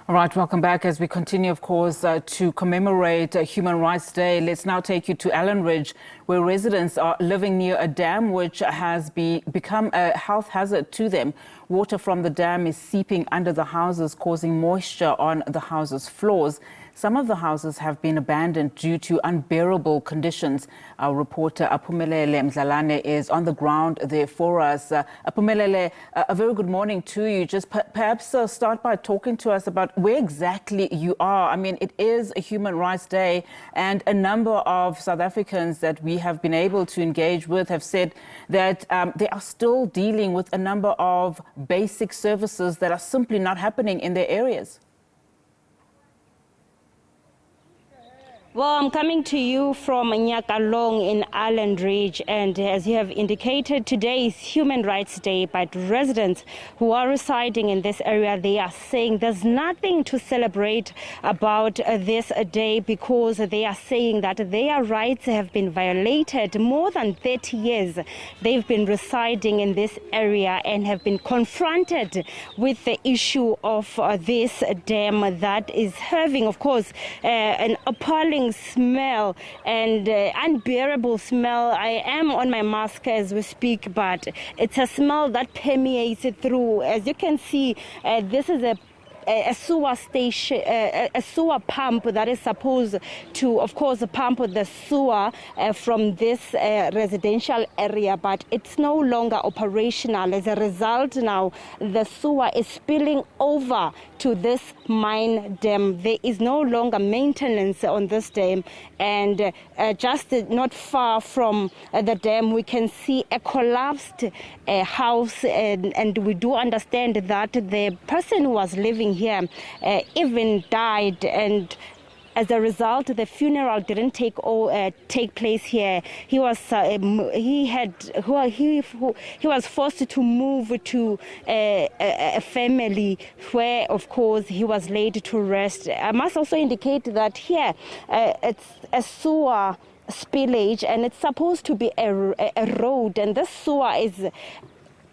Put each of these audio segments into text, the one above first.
All right, welcome back as we continue, of course, to commemorate Human Rights Day. Let's now take you to Allanridge, where residents are living near a dam which has become a health hazard to them. Water from the dam is seeping under the houses, causing moisture on the houses' floors. Some of the houses have been abandoned due to unbearable conditions. Our reporter Aphumelele Mdlalane is on the ground there for us. Aphumelele, a very good morning to you. Just perhaps start by talking to us about where exactly you are. I mean, it is a Human Rights Day, and a number of South Africans that we have been able to engage with have said that they are still dealing with a number of basic services that are simply not happening in their areas. Well, I'm coming to you from Nyakalong in Allanridge, and as you have indicated, today is Human Rights Day, but residents who are residing in this area, they are saying there's nothing to celebrate about this day, because they are saying that their rights have been violated. More than 30 years they've been residing in this area and have been confronted with the issue of this dam that is having, of course, an appalling smell and unbearable smell. I am on my mask as we speak, but it's a smell that permeates through. As you can see, this is a sewer station, a sewer pump that is supposed to, of course, pump the sewer from this residential area, but it's no longer operational. As a result, now the sewer is spilling over to this mine dam. There is no longer maintenance on this dam, and just not far from the dam we can see a collapsed house, and we do understand that the person who was living here even died, and as a result, the funeral didn't take place here. He was forced to move to a family where, of course, he was laid to rest. I must also indicate that here it's a sewer spillage, and it's supposed to be a road, and this sewer is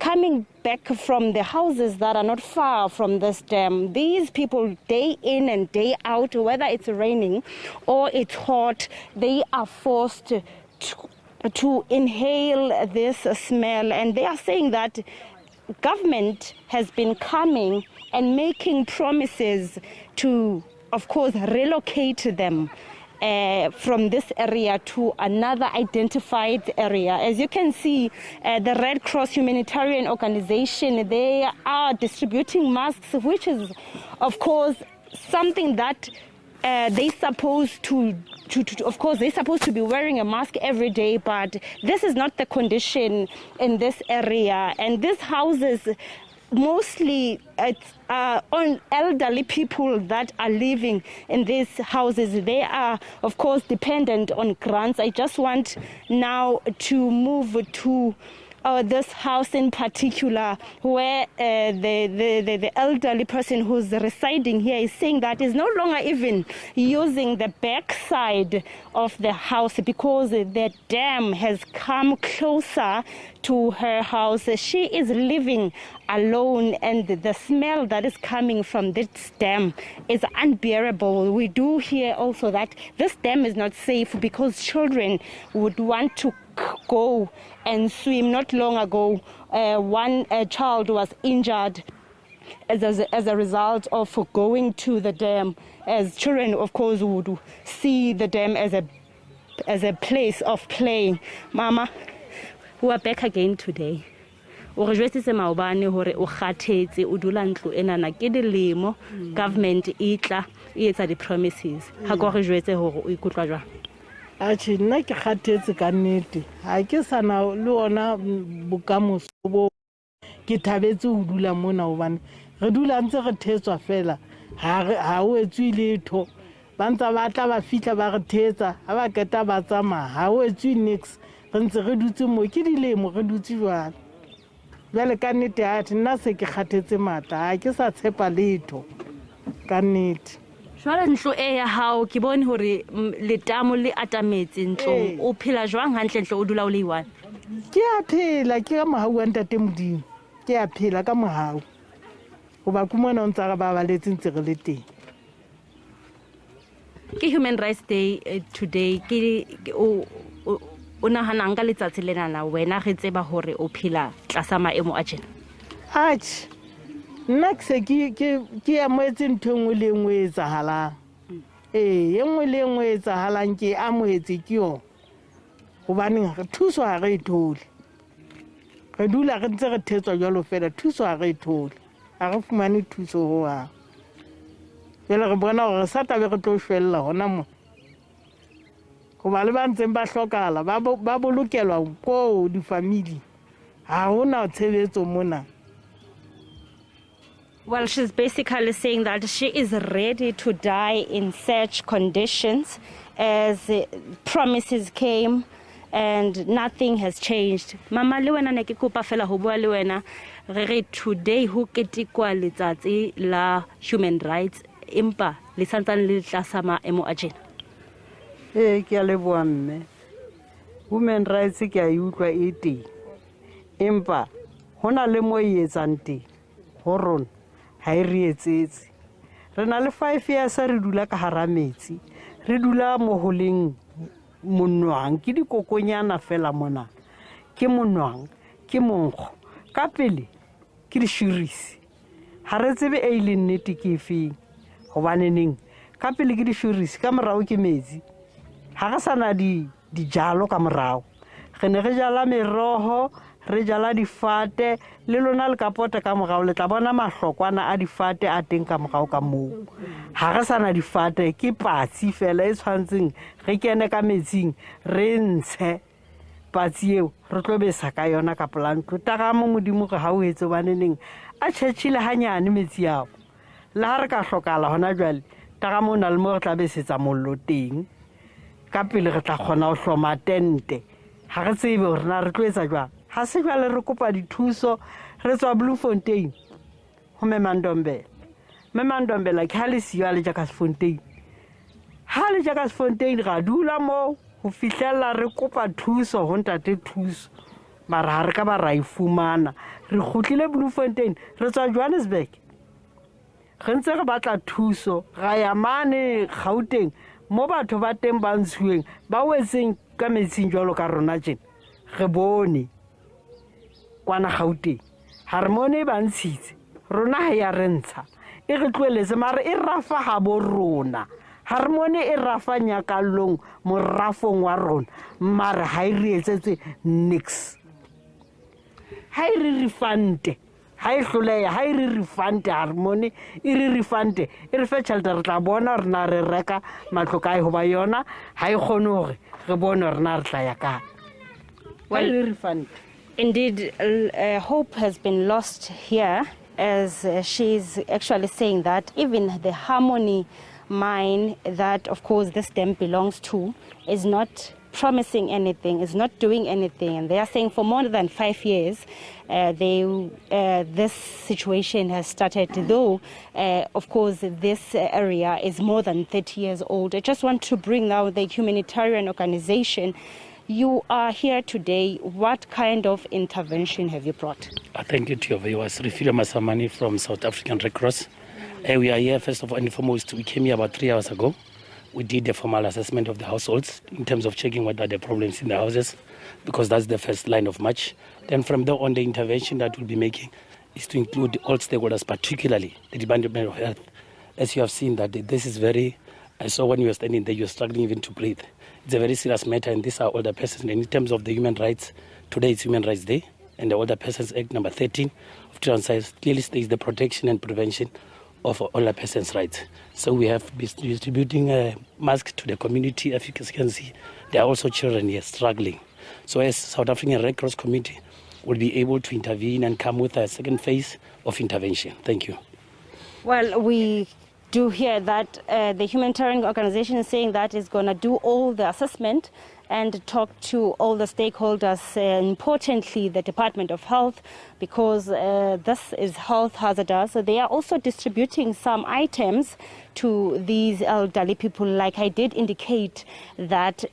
coming back from the houses that are not far from this dam. These people, day in and day out, whether it's raining or it's hot, they are forced to inhale this smell. And they are saying that government has been coming and making promises to, of course, relocate them from this area to another identified area. As you can see, the Red Cross Humanitarian Organization, they are distributing masks, which is, of course, something that they're supposed to be wearing a mask every day, but this is not the condition in this area. And these houses, mostly it's on elderly people that are living in these houses. They are, of course, dependent on grants. I just want now to move to this house in particular, where the elderly person who's residing here is saying that is no longer even using the back side of the house because the dam has come closer to her house. She is living alone, and the smell that is coming from this dam is unbearable. We do hear also that this dam is not safe because children would want to go and swim. Not long ago, one child was injured as a result of going to the dam, as children, of course, would see the dam as a place of playing. Mama, we are back again today. O re jwetsitse maobane hore o kgathetse o dula ntlo enana ke dilemo government e tla e etsa di promises ha go re jwetse hore o ikutlwa jwang? Achi nna ke kgathetse ka nnete ha ke sana le ona bokamoso bo ke thabetse ho dula mona hobane re dula ntse re thetswa fela ha o etswe letho ba ntse ba tla ba fitla ba re thetsa ha ba keta ba tsama ha o etswe nix re ntse re dutse mo ke dilemo re dutse jwalo jwale ka nnete ha nna se ke kgathetse mata ha ke sa tshepa letho ka nnete. Jwale ntlo e ya hao ke bone hore letamo le atametse ntlo o phela jwang hantle ntlo o dula o le one? Ke a phela ke ka mohau wa ntate Modimo, ke a phela ka mohau. goba ke mona o ntse re babaletse ntse re le teng. Ke Human Rights Day today o nahanang ka letsatsi lena na wena re tseba hore o phela tlasa maemo a tjena? Atjhe, nna ke se ke amoetse ntho engwe le engwe e etsahalang. Engwe le engwe e etsahalang ke amoetse ke yona. Hobaneng re thuso ha re e thole. Re dula re ntse re thetswa jwalo fela, thuso ha re e thole. Ha re fumane thuso hohang. Jwale re bona hore sa tabe re tlo shwella hona mo. Hoba le ba ntseng ba hlokahala ba bolokelwa ko di-family. Ha hona tshebetso mona. Well, she's basically saying that she is ready to die in such conditions as promises came and nothing has changed. Mama le wena ne ke kopa fela ho bua le wena re today ho ketekwa letsatsi la human rights empa le santsane le tlasa maemo a tjena. Ke a leboha mme. Human rights ke a utlwa e teng. Empa hona le mo e etsang teng. Ho rona ha e re etsetse. Re na le 5 years re dula ka hara metsi. Re dula mo holeng monwang ke dikokonyana fela mona. Ke monwang, ke monkgo. Ka pele ke dishurisi. Ha re tsebe e le nnete ke efeng. Hobaneneng ka pele ke dishurisi ka morao ke metsi. Ha re sana dijalo ka morao. Re ne re jala meroho, re jala difate, le lona le kapota ka morao le tla bona mahlokwana a difate a teng ka morao ka moo. Ha re sana difate ke patsi fela e tshwantseng re kene ka metsing re ntshe patsi eo re tlo besa ka yona ka plantlo. Tagamo modimo re ha o etse baneneng a tšhetšhile hanyane metsi ao. Le ha re ka hlokala hona jwale tagamo na le mo re tla besetsa mollo teng. Ka pele re tla kgona ho hloma tente. Ha re tsebe hore na re tlo etsa jwang. Ha se jwale re kopa dithuso re tswa Bloemfontein ho Memandombela. Memandombela ke ha le siya le Jakasfontein. Ha le Jakasfontein ra dula mo ho fihlella re kopa thuso ho ntate thuso. Mara ha re ka ba ra ifumana. Re kgutlile Bloemfontein re tswa Johannesburg. Re ntse re batla thuso ra ya mane Gauteng mo batho ba teng ba ntshuweng ba wetseng ka metsing jwalo ka rona tjena. Re bone kwana Gauteng harmone ba ntshitse rona ha ya rentsha e re tlweletse mara e rafa ha bo rona. Harmone e rafa nyakallong morafong wa rona mara ha e re etsetse nix. Ha e re refund ha e hloleha ha e re refund harmone e re refund e re fe tšhelete re tla bona re na re reka matlo kae hoba yona ha e kgone hore re bone re na re tla ya kae. Well, refund. Indeed, hope has been lost here as she's actually saying that even the Harmony mine that, of course, this dam belongs to is not promising anything, is not doing anything. And they are saying for more than 5 years, this situation has started, though, of course, this area is more than 30 years old. I just want to bring now the Humanitarian organization. You are here today. What kind of intervention have you brought? Thank you to your viewers. Refugee Masamani from South African Red Cross. We are here, first of all and foremost, we came here about 3 hours ago. We did a formal assessment of the households in terms of checking what are the problems in the houses, because that's the first line of march. Then from there on, the intervention that we'll be making is to include all stakeholders, particularly the Department of Health. As you have seen that this is very, I saw when you were standing there, you were struggling even to breathe. It's a very serious matter, and these are older persons. And in terms of the human rights, today is Human Rights Day, and the Older Persons Act number 13 of 2006 clearly states the protection and prevention of older persons' rights. So we have been distributing masks to the community. As you can see, there are also children here struggling. So as South African Red Cross Committee will be able to intervene and come with a second phase of intervention. Thank you. Well, we do hear that the humanitarian organization is saying that it's going to do all the assessment and talked to all the stakeholders, importantly the Department of Health, because this is health hazardous. They are also distributing some items to these elderly people. Like I did indicate that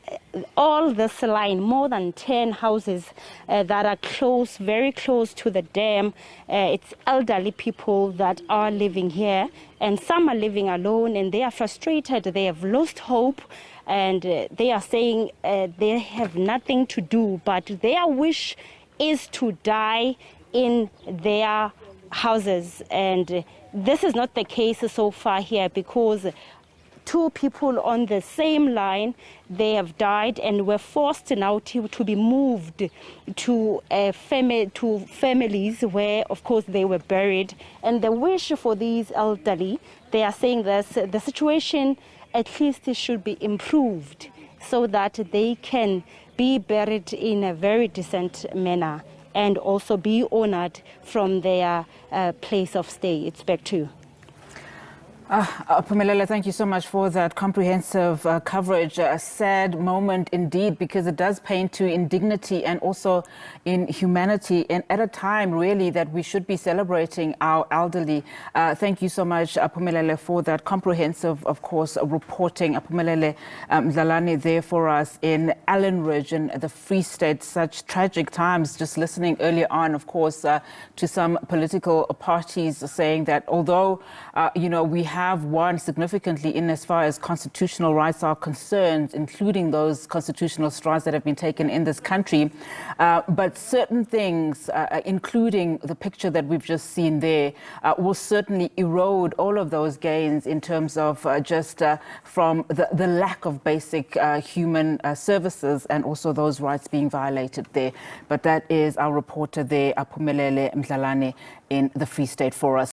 all this line, more than 10 houses that are close, very close to the dam, it's elderly people that are living here, and some are living alone, and they are frustrated. They have lost hope, and they are saying they have nothing to do, but their wish is to die in their houses. And this is not the case so far here, because 2 people on the same line, they have died and were forced now to be moved to families where, of course, they were buried. And the wish for these elderly, they are saying that the situation at least should be improved so that they can be buried in a very decent manner and also be honored from their place of stay. It's back to you. Aphumelele, thank you so much for that comprehensive coverage. A sad moment indeed, because it does paint to indignity and also inhumanity, and at a time really that we should be celebrating our elderly. Thank you so much, Aphumelele, for that comprehensive, of course, reporting. Aphumelele Mdlalane there for us in Allanridge in the Free State. Such tragic times. Just listening earlier on, of course, to some political parties saying that although, we have won significantly in as far as constitutional rights are concerned, including those constitutional strides that have been taken in this country. But certain things, including the picture that we've just seen there, will certainly erode all of those gains in terms of just from the lack of basic human services and also those rights being violated there. But that is our reporter there, Aphumelele Mdlalane, in the Free State for us.